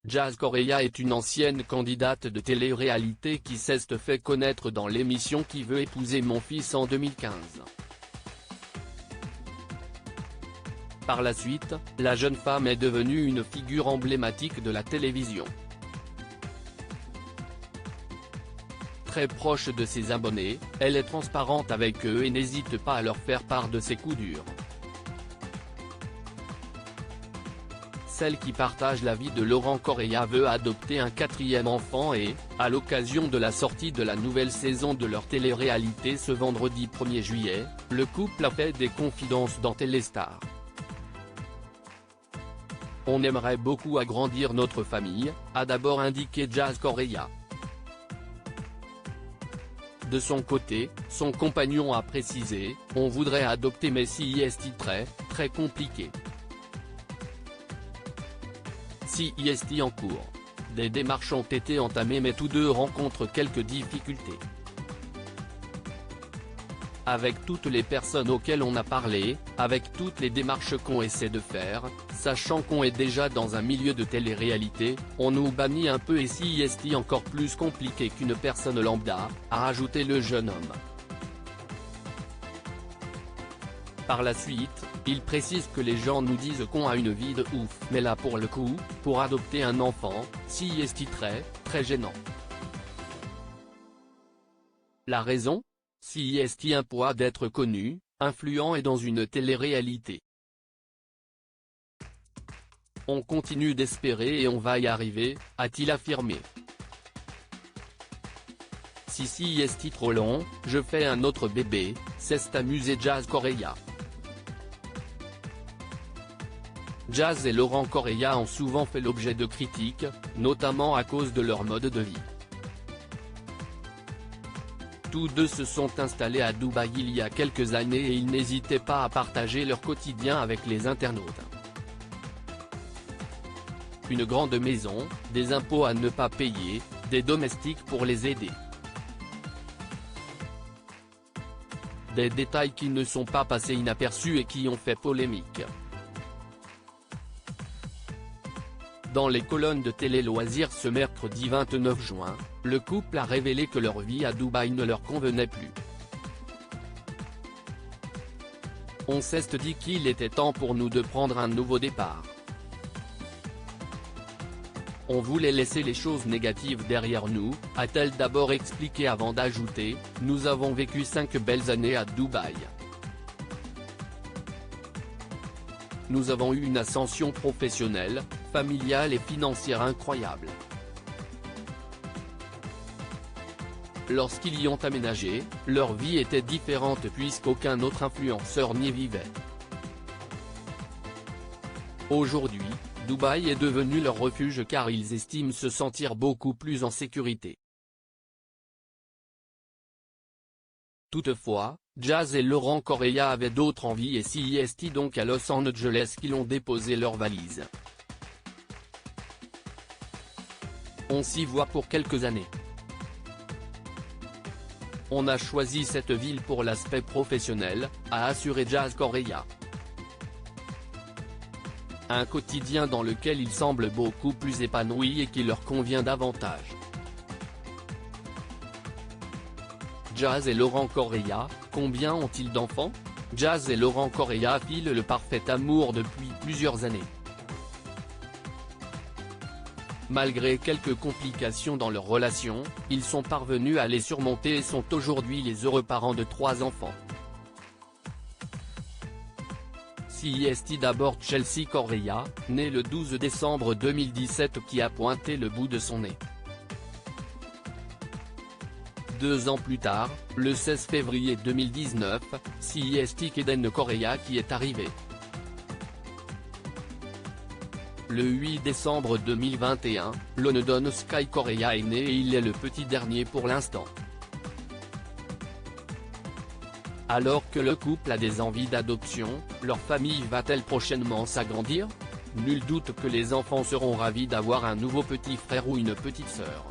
Jazz Correia est une ancienne candidate de télé-réalité qui s'est fait connaître dans l'émission Qui veut épouser mon fils en 2015. Par la suite, la jeune femme est devenue une figure emblématique de la télévision. Très proche de ses abonnés, elle est transparente avec eux et n'hésite pas à leur faire part de ses coups durs. Celle qui partage la vie de Laurent Correia veut adopter un 4e enfant et, à l'occasion de la sortie de la nouvelle saison de leur télé-réalité ce vendredi 1er juillet, le couple a fait des confidences dans Téléstar. On aimerait beaucoup agrandir notre famille, a d'abord indiqué Jazz Correia. De son côté, son compagnon a précisé, on voudrait adopter mais c'est très compliqué. C'est en cours. Des démarches ont été entamées mais tous deux rencontrent quelques difficultés. Avec toutes les personnes auxquelles on a parlé, avec toutes les démarches qu'on essaie de faire, sachant qu'on est déjà dans un milieu de télé-réalité, on nous bannit un peu et c'est encore plus compliqué qu'une personne lambda, a rajouté le jeune homme. Par la suite, il précise que les gens nous disent qu'on a une vie de ouf, mais là pour le coup, pour adopter un enfant, c'est très gênant. La raison ? C'est un poids d'être connu, influent et dans une télé-réalité. On continue d'espérer et on va y arriver, a-t-il affirmé. Si c'est trop long, je fais un autre bébé, s'est amusé Jazz Correia. Jazz et Laurent Correia ont souvent fait l'objet de critiques, notamment à cause de leur mode de vie. Tous deux se sont installés à Dubaï il y a quelques années et ils n'hésitaient pas à partager leur quotidien avec les internautes. Une grande maison, des impôts à ne pas payer, des domestiques pour les aider. Des détails qui ne sont pas passés inaperçus et qui ont fait polémique. Dans les colonnes de Télé Loisirs ce mercredi 29 juin, le couple a révélé que leur vie à Dubaï ne leur convenait plus. On s'est dit qu'il était temps pour nous de prendre un nouveau départ. On voulait laisser les choses négatives derrière nous, a-t-elle d'abord expliqué avant d'ajouter, nous avons vécu 5 belles années à Dubaï. Nous avons eu une ascension professionnelle, familiale et financière incroyable. Lorsqu'ils y ont aménagé, leur vie était différente puisqu'aucun autre influenceur n'y vivait. Aujourd'hui, Dubaï est devenu leur refuge car ils estiment se sentir beaucoup plus en sécurité. Toutefois, Jazz et Laurent Correia avaient d'autres envies et c'est donc à Los Angeles qu'ils ont déposé leurs valises. On s'y voit pour quelques années. On a choisi cette ville pour l'aspect professionnel, a assuré Jazz Correia. Un quotidien dans lequel ils semblent beaucoup plus épanouis et qui leur convient davantage. Jazz et Laurent Correia, combien ont-ils d'enfants ? Jazz et Laurent Correia filent le parfait amour depuis plusieurs années. Malgré quelques complications dans leur relation, ils sont parvenus à les surmonter et sont aujourd'hui les heureux parents de 3 enfants. C'est d'abord Chelsea Correia, née le 12 décembre 2017 qui a pointé le bout de son nez. 2 ans plus tard, le 16 février 2019, c'est Keden Correia qui est arrivé. Le 8 décembre 2021, London Sky Correia est né et il est le petit dernier pour l'instant. Alors que le couple a des envies d'adoption, leur famille va-t-elle prochainement s'agrandir ? Nul doute que les enfants seront ravis d'avoir un nouveau petit frère ou une petite sœur.